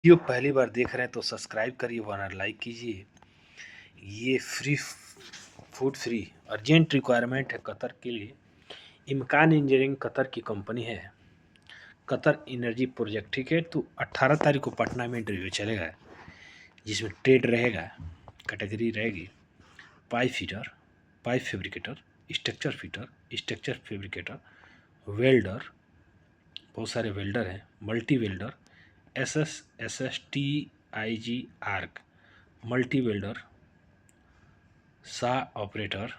Video पहली बार देख रहे हैं तो सब्सक्राइब करिए वरना लाइक कीजिए। ये फूड फ्री अर्जेंट रिक्वायरमेंट है कतर के लिए। इमकान इंजीनियरिंग कतर की कंपनी है। कतर एनर्जी प्रोजेक्ट, ठीक है। तो 18 तारीख को पटना में इंटरव्यू चलेगा, जिसमें ट्रेड रहेगा, कैटेगरी रहेगी pipe fitter, pipe fabricator, structure fitter, structure fabricator, welder, बहुत सारे वेल्डर हैं, multi welder, SSTIG arc, multi welder, saw operator,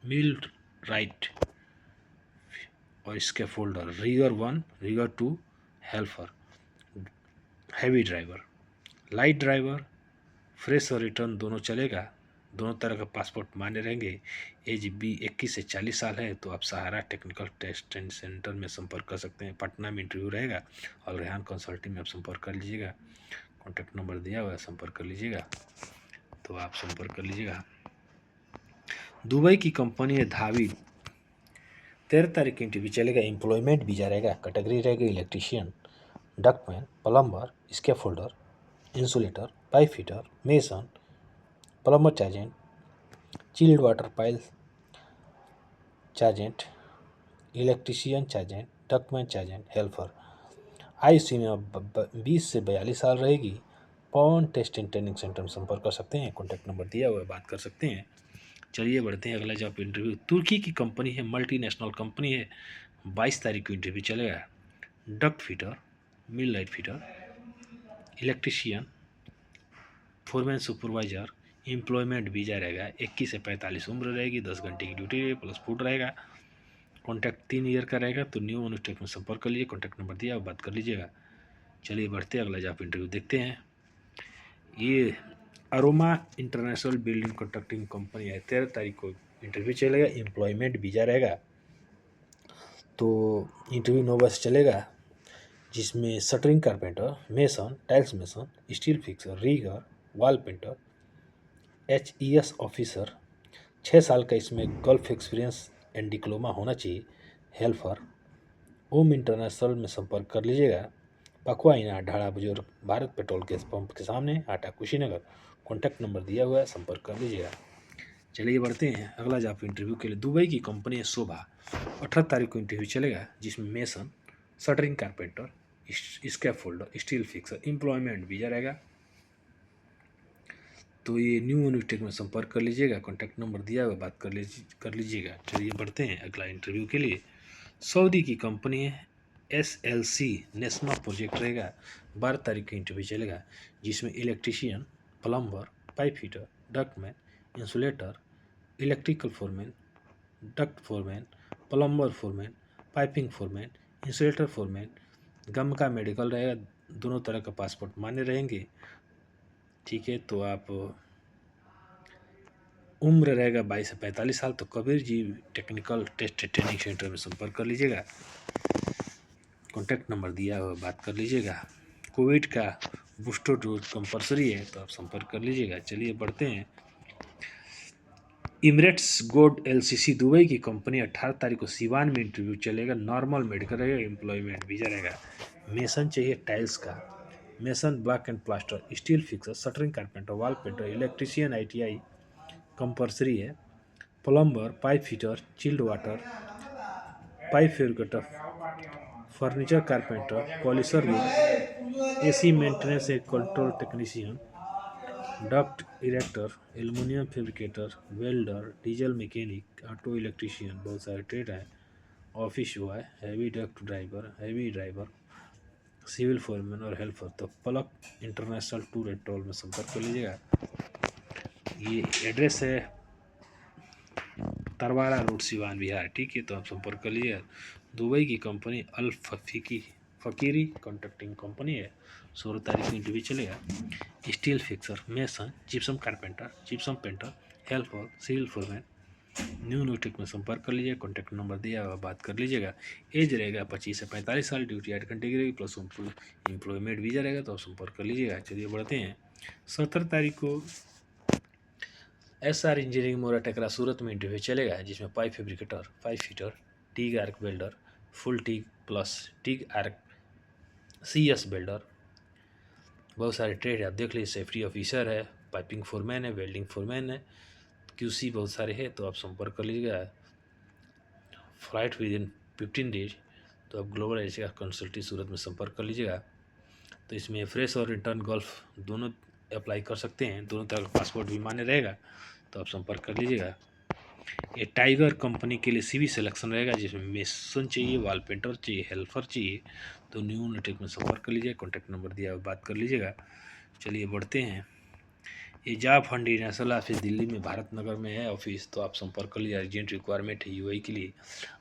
millwright और इसके folder, rigger 1, rigger 2, helper, heavy driver, light driver, fresh और return दोनों चलेगा। दोनों तरह का पासपोर्ट मान्य रहेंगे। एज बी 21 से 40 साल है तो आप सहारा टेक्निकल टेस्ट एंड सेंटर में संपर्क कर सकते हैं। पटना में इंटरव्यू रहेगा और रेहान कंसल्टिंग में आप संपर्क कर लीजिएगा। कॉन्टैक्ट नंबर दिया हुआ है, संपर्क कर लीजिएगा। तो आप संपर्क कर लीजिएगा। दुबई की कंपनी है धावी, 13 तारीख की इंटरव्यू चलेगा। एम्प्लॉयमेंट वीजा रहेगा, कैटेगरी रहेगी electrician, ductman, plumber, scaffolder, insulator, pipe fitter, mason, plumber chargehand, chilled water pipe chargehand, electrician chargehand, ductman chargehand, helper. आयु सीमा 20 से 42 साल रहेगी। Pawan test and training centre में संपर्क कर सकते हैं। कॉन्टैक्ट नंबर दिया हुआ है, बात कर सकते हैं। चलिए बढ़ते हैं अगला जॉब इंटरव्यू। तुर्की की कंपनी है, मल्टीनेशनल कंपनी है। 22 तारीख को इंटरव्यू चलेगा। Duct fitter, millwright fitter, electrician, foreman supervisor. Employment visa रहेगा, 21 से 45 उम्र रहेगी, 10 घंटे की ड्यूटी रहेगी, प्लस फूड रहेगा। कॉन्टैक्ट 3 ईयर का रहेगा। तो न्यू अनुष्टेक में संपर्क कर लीजिए। कॉन्टैक्ट नंबर दिया, बात कर लीजिएगा। चलिए बढ़ते अगला जॉब इंटरव्यू देखते हैं। ये aroma international building constructing company है। 13 तारीख को इंटरव्यू चलेगा। एम्प्लॉयमेंट वीजा रहेगा। तो इंटरव्यू 9 बजे चलेगा, जिसमें shuttering carpenter, mason, tiles mason, steel fixer, rigger, wall painter, HES officer. 6 साल का इसमें गल्फ एक्सपीरियंस एंड डिप्लोमा होना चाहिए। हेल्पर। ओम इंटरनेशनल में संपर्क कर लीजिएगा। पकवा इना ढाड़ा बुजुर्ग, भारत पेट्रोल गैस पंप के सामने, आटा कुशीनगर। कॉन्टैक्ट नंबर दिया हुआ है, संपर्क कर लीजिएगा। चलिए बढ़ते हैं अगला जॉब इंटरव्यू के लिए। दुबई की कंपनी है शोभा। 18 तारीख को इंटरव्यू चलेगा, जिसमें mason, shuttering carpenter, scaffolder, steel fixer. Employment visa रहेगा। तो ये न्यू यूनिटेक में संपर्क कर लीजिएगा। कॉन्टैक्ट नंबर दिया हुआ, बात कर लीजिएगा। चलिए बढ़ते हैं अगला इंटरव्यू के लिए। सऊदी की कंपनी है SLC नेस्मा प्रोजेक्ट रहेगा। 12 तारीख का इंटरव्यू चलेगा, जिसमें electrician, plumber, pipe fitter, ductman, insulator, electrical foreman, duct foreman, plumber foreman, piping foreman, insulator foreman. गम का मेडिकल रहेगा। दोनों तरह का पासपोर्ट मान्य रहेंगे, ठीक है। तो आप उम्र रहेगा 22 से 45 साल। तो Kabir ji technical test training centre में संपर्क कर लीजिएगा। कॉन्टैक्ट नंबर दिया हुआ, बात कर लीजिएगा। कोविड का बूस्टर डोज कंपलसरी है तो आप संपर्क कर लीजिएगा। चलिए बढ़ते हैं। इमरेट्स गोल्ड LCC दुबई की कंपनी 18 तारीख को सिवान में इंटरव्यू चलेगा। नॉर्मल मेडिकल रहेगा, एम्प्लॉयमेंट वीजा रहेगा। मेसन चाहिए टाइल्स का, mason, block and plaster, steel fixer, shuttering carpenter, wall painter, electrician ITI compulsory है। Plumber, pipe fitter, chilled water, pipe fabricator, furniture carpenter, polisher room, AC maintenance and control technician, duct erector, aluminium fabricator, welder, diesel mechanic, auto electrician. बहुत सारे trade हैं। Office boy, heavy duct driver, heavy driver, civil foreman और helper. तो Palak international tour and travel में संपर्क कर लीजिएगा। ये एड्रेस है तरवारा रोड, सिवान बिहार, ठीक है। तो आप संपर्क कर लीजिएगा। दुबई की company Al Fakiri contracting company है। 16 तारीख को इंटरव्यू चलेगा। Steel fixer, mason, gypsum carpenter, gypsum painter, helper, civil foreman. New Newtech में संपर्क कर लीजिएगा। कॉन्टैक्ट नंबर दिया हुआ, बात कर लीजिएगा। एज रहेगा 25 से 45 साल। ड्यूटी 8 घंटे की रहेगी, प्लस एम्प्लॉयमेंट वीजा रहेगा। तो आप संपर्क कर लीजिएगा। चलिए बढ़ते हैं। 17 तारीख को SR इंजीनियरिंग मोरा टेकरा सूरत में इंटरव्यू चलेगा, जिसमें pipe fabricator, pipe fitter, TIG arc welder, full TIG plus TIG arc, CS welder, बहुत सारे ट्रेड है, आप देख लीजिए, सेफ्टी ऑफिसर है, पाइपिंग फोरमैन है, वेल्डिंग फोरमैन है, क्यूसी बहुत सारे हैं, तो आप संपर्क कर लीजिएगा। फ्लाइट विद इन 15 डेज, तो आप ग्लोबल एजेंसी का कंसल्टी सूरत में संपर्क कर लीजिएगा। तो इसमें फ्रेश और रिटर्न गल्फ दोनों अप्लाई कर सकते हैं, दोनों तरह का पासपोर्ट भी मान्य रहेगा, तो आप संपर्क कर लीजिएगा। ये टाइगर कंपनी के लिए सीवी सिलेक्शन रहेगा, जिसमें मेसन चाहिए, वॉल पेंटर चाहिए, हेल्पर चाहिए, तो न्यू यूनिटेक में संपर्क कर लीजिएगा। कॉन्टैक्ट नंबर दिया, बात कर लीजिएगा। चलिए बढ़ते हैं। ये job fund national office Delhi में भारत नगर में है ऑफिस, तो आप संपर्क कर लीजिए। अर्जेंट रिक्वायरमेंट है यूएई के लिए।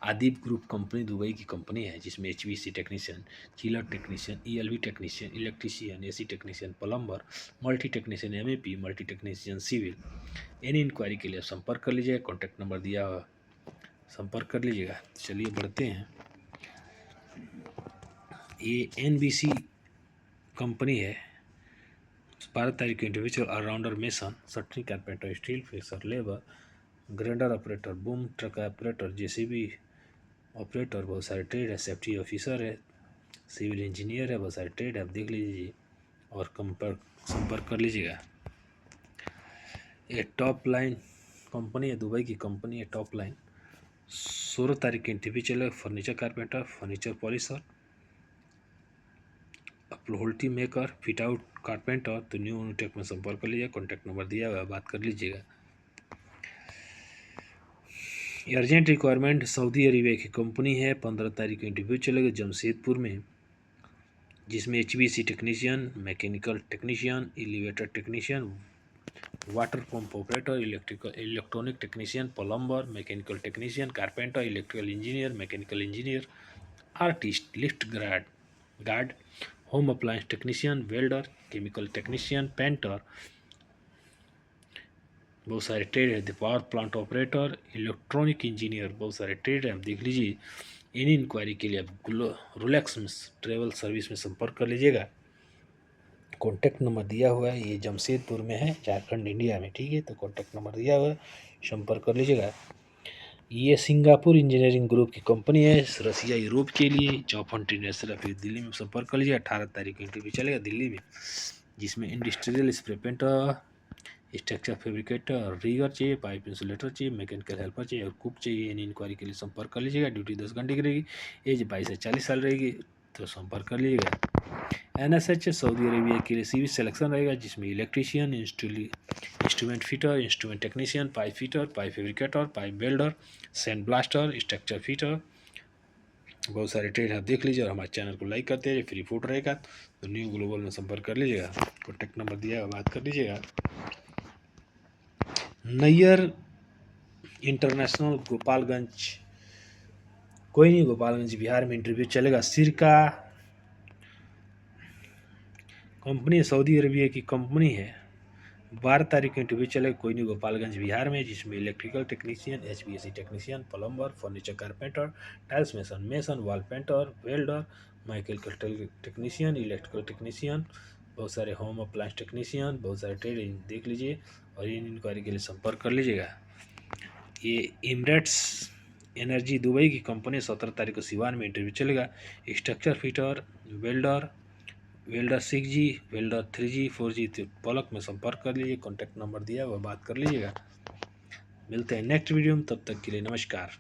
आदिप ग्रुप कंपनी दुबई की कंपनी है, जिसमें HVC technician, chiller technician, ELV technician, electrician, AC technician, plumber, multi technician, MAP, multi technician civil. Any inquiry के लिए आप संपर्क कर लीजिएगा। कॉन्टैक्ट नंबर दिया हुआ, संपर्क कर लीजिएगा। चलिए बढ़ते हैं। ये एनबीसी कंपनी है, 12 तारीख को इंडिविजुअल ऑलराउंडर मेसन, सट्टी carpenter, steel fixer, labour, grinder operator, boom truck operator, JCB operator, बहुत सारे ट्रेड है, सेफ्टी ऑफिसर है, सिविल इंजीनियर है, बहुत सारे ट्रेड है, आप देख लीजिए और संपर्क कर लीजिएगा। ये टॉप लाइन कंपनी है, दुबई की कंपनी है टॉप लाइन। 16 तारीख के इंटरव्यू चलेगा। Furniture carpenter, furniture polisher, upholstery maker, fit out carpenter, तो न्यू यूनिटेक में संपर्क कर लीजिए। कॉन्टैक्ट नंबर दिया हुआ है, बात कर लीजिएगा। अर्जेंट रिक्वायरमेंट सऊदी अरेबिया की कंपनी है, 15 तारीख को इंटरव्यू चलेगा जमशेदपुर में, जिसमें HVC technician, mechanical technician, elevator technician, water pump operator, electronic technician, plumber, mechanical technician, carpenter, electrical engineer, mechanical engineer, artist, lift guard, home appliance technician, welder, chemical technician, painter, बहुत सारे trade है। Power plant operator, electronic engineer, बहुत सारे trade है, आप देख लीजिए। इन inquiry के लिए आप रोलेक्स में ट्रेवल सर्विस में संपर्क कर लीजिएगा। कॉन्टैक्ट नंबर दिया हुआ है, ये जमशेदपुर में है, झारखंड इंडिया में, ठीक है। तो कॉन्टैक्ट नंबर दिया हुआ है, संपर्क कर लीजिएगा। ये सिंगापुर इंजीनियरिंग ग्रुप की कंपनी है, रसिया यूरोप के लिए। जॉब फंड इंटरनेशनल फिर दिल्ली में संपर्क कर लीजिए। 18 तारीख को इंटरव्यू चलेगा दिल्ली में, जिसमें industrial spray painter, structure fabricator, rigger चाहिए, पाइप इंसुलेटर चाहिए, मैकेनिकल हेल्पर चाहिए और कुक चाहिए। इन इंक्वायरी के लिए संपर्क कर लीजिएगा। ड्यूटी 10 घंटे की रहेगी, एज 22 से 40 साल रहेगी, तो संपर्क कर लीजिएगा। एनएसएच सऊदी अरेबिया के लिए सीवी सिलेक्शन रहेगा, जिसमें electrician, instrument fitter, instrument technician, pipe fitter, pipe fabricator, pipe welder, sand blaster, structure fitter, बहुत सारे ट्रेड आप देख लीजिए। और हमारे चैनल को लाइक करते हैं, फ्री फूड रहेगा, तो न्यू ग्लोबल में संपर्क कर लीजिएगा। कॉन्टैक्ट नंबर दिया है, बात कर लीजिएगा। नैयर इंटरनेशनल गोपालगंज, कोई नहीं, गोपालगंज बिहार में इंटरव्यू चलेगा। सिरका कंपनी सऊदी अरेबिया की कंपनी है, 12 तारीख को इंटरव्यू चलेगा। कोई नहीं, गोपालगंज बिहार में, जिसमें electrical technician, HVAC technician, plumber, furniture carpenter, tiles mason, wall painter, welder, mechanical technician, electrical technician, बहुत सारे होम अप्लायंस टेक्नीशियन, बहुत सारे ट्रेड देख लीजिए और इन इंक्वायरी के लिए संपर्क कर लीजिएगा। ये इमरेट्स एनर्जी दुबई की कंपनी, 17 तारीख को सिवान में इंटरव्यू चलेगा। Structure fitter, welder 6G, welder 3G 4G, पलक में संपर्क कर लीजिए। कॉन्टैक्ट नंबर दिया वह बात कर लीजिएगा। मिलते हैं नेक्स्ट वीडियो में, तब तक के लिए नमस्कार।